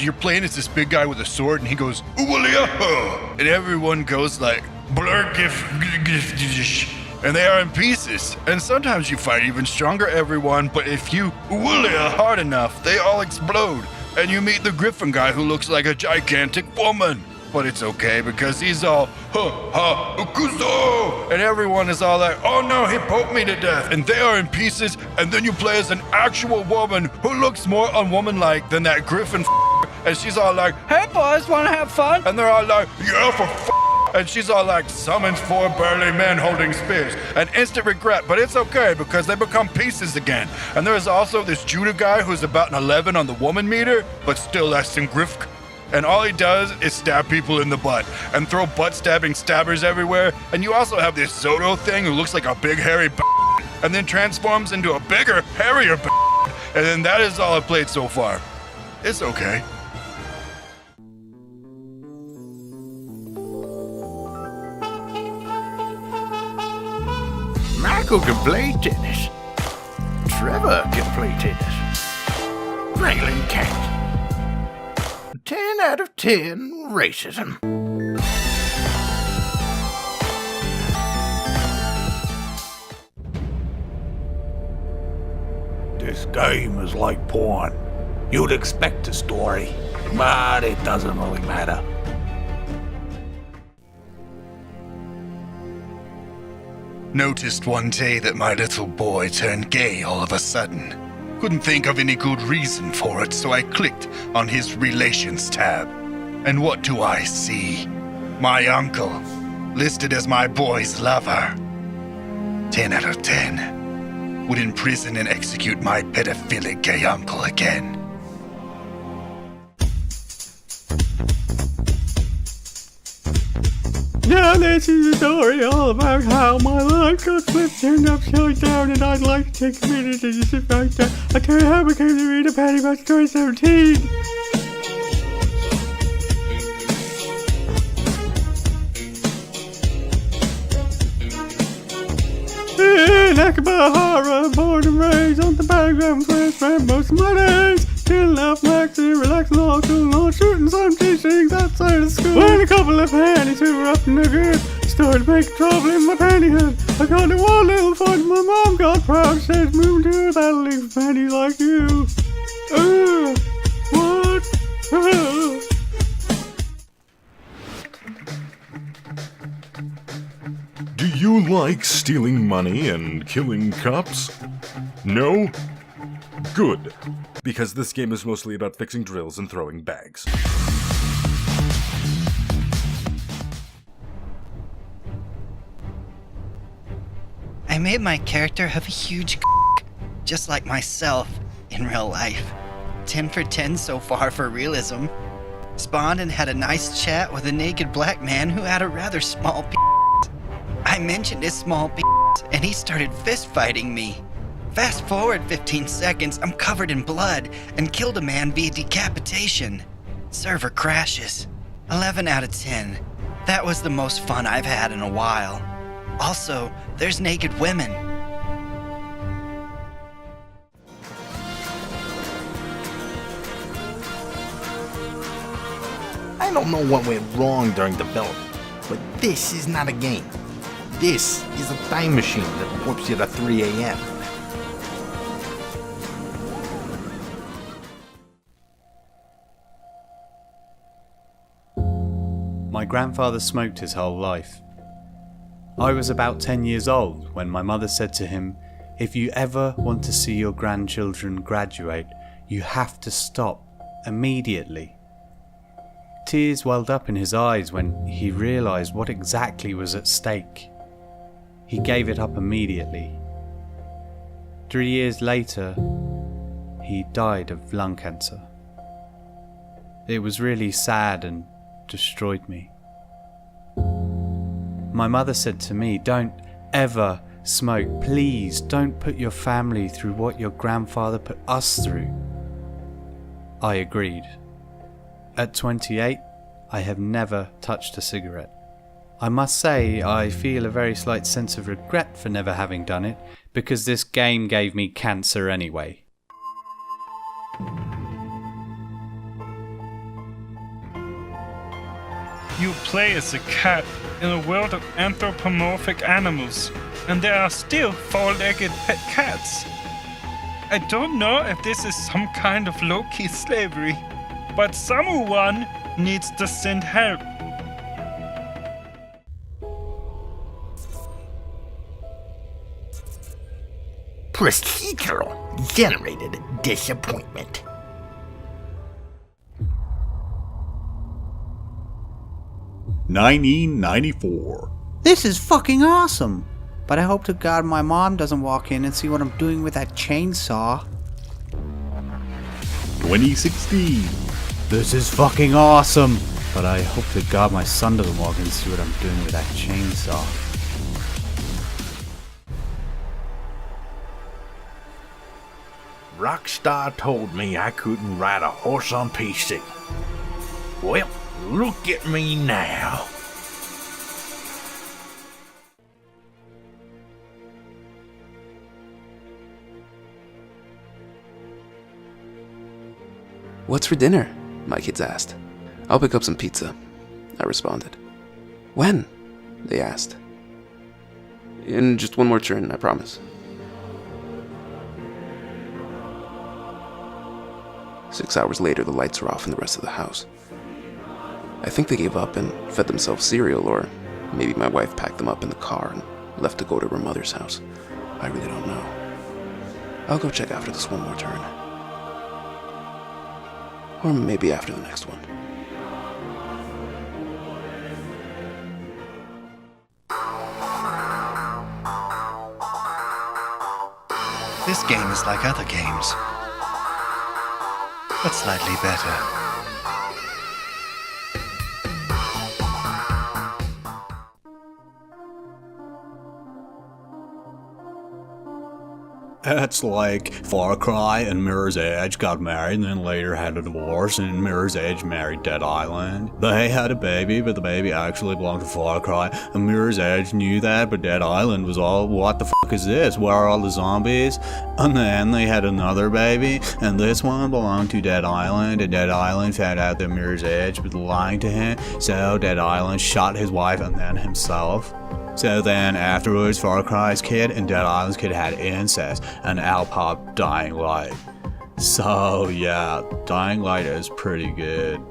you're playing as this big guy with a sword, and he goes, "Ooh-wah-lee-ah-ho," and everyone goes like, and they are in pieces. And sometimes you fight even stronger everyone, but if you hard enough, they all explode. And you meet the Griffin guy who looks like a gigantic woman. But it's okay because he's all, ukuzo! And everyone is all like, oh no, he poked me to death. And they are in pieces, and then you play as an actual woman who looks more unwomanlike than that Griffin and she's all like, hey boys, wanna have fun? And they're all like, yeah, for and she's all like, summons 4 burly men holding spears. An instant regret, but it's okay because they become pieces again. And there's also this Judah guy who's about an 11 on the woman meter, but still less than Griff. And all he does is stab people in the butt and throw butt-stabbing stabbers everywhere. And you also have this Zoto thing who looks like a big hairy and then transforms into a bigger, hairier and then that is all I've played so far. It's okay. Michael can play tennis. Trevor can play tennis. Raylan can't. 10 out of 10 racism. This game is like porn. You'd expect a story, but it doesn't really matter. Noticed one day that my little boy turned gay all of a sudden. Couldn't think of any good reason for it, so I clicked on his Relations tab. And what do I see? My uncle, listed as my boy's lover. 10 out of 10. Would imprison and execute my pedophilic gay uncle again. Now this is a story all about how my life got flipped turned upside down, and I'd like to take a minute to just sit back down. I'll tell you how I became the reader Patty about story 17. Nakabahara, born and raised on the background, first spent most of my days. Chilling out, maxing, relaxing, all cool, all shooting some teachings outside of school. When a couple of panties who were up in the good started making trouble in my pantyhood. I got in one little fight, my mom got proud, says moving to that'll leave panties like you. What? Do you like stealing money and killing cops? No? Good. Because this game is mostly about fixing drills and throwing bags. I made my character have a huge just like myself in real life. 10 for 10 so far for realism. Spawned and had a nice chat with a naked black man who had a rather small I mentioned his small and he started fist fighting me. Fast forward 15 seconds, I'm covered in blood and killed a man via decapitation. Server crashes. 11 out of 10. That was the most fun I've had in a while. Also, there's naked women. I don't know what went wrong during development, but this is not a game. This is a time machine that warps you to 3 a.m. My grandfather smoked his whole life. I was about 10 years old when my mother said to him, "If you ever want to see your grandchildren graduate, you have to stop immediately." Tears welled up in his eyes when he realized what exactly was at stake. He gave it up immediately. 3 years later, he died of lung cancer. It was really sad and destroyed me. My mother said to me, "Don't ever smoke. Please don't put your family through what your grandfather put us through." I agreed. At 28, I have never touched a cigarette. I must say I feel a very slight sense of regret for never having done it, because this game gave me cancer anyway. You play as a cat in a world of anthropomorphic animals, and there are still four-legged pet cats. I don't know if this is some kind of low-key slavery, but someone needs to send help. Procedural generated disappointment. $19.94. This is fucking awesome. But I hope to God my mom doesn't walk in and see what I'm doing with that chainsaw. 2016. This is fucking awesome. But I hope to God my son doesn't walk in and see what I'm doing with that chainsaw. Rockstar told me I couldn't ride a horse on PC. Well, look at me now. "What's for dinner?" my kids asked. "I'll pick up some pizza," I responded. "When?" they asked. "In just one more turn, I promise." 6 hours later, the lights were off in the rest of the house. I think they gave up and fed themselves cereal, or maybe my wife packed them up in the car and left to go to her mother's house. I really don't know. I'll go check after this one more turn. Or maybe after the next one. This game is like other games, but slightly better. It's like Far Cry and Mirror's Edge got married and then later had a divorce, and Mirror's Edge married Dead Island. They had a baby, but the baby actually belonged to Far Cry, and Mirror's Edge knew that, but Dead Island was all, what the fuck is this? Where are all the zombies? And then they had another baby, and this one belonged to Dead Island, and Dead Island found out that Mirror's Edge was lying to him, so Dead Island shot his wife and then himself. So then afterwards, Far Cry's kid and Dead Island's kid had incest, and Al popped Dying Light. So yeah, Dying Light is pretty good.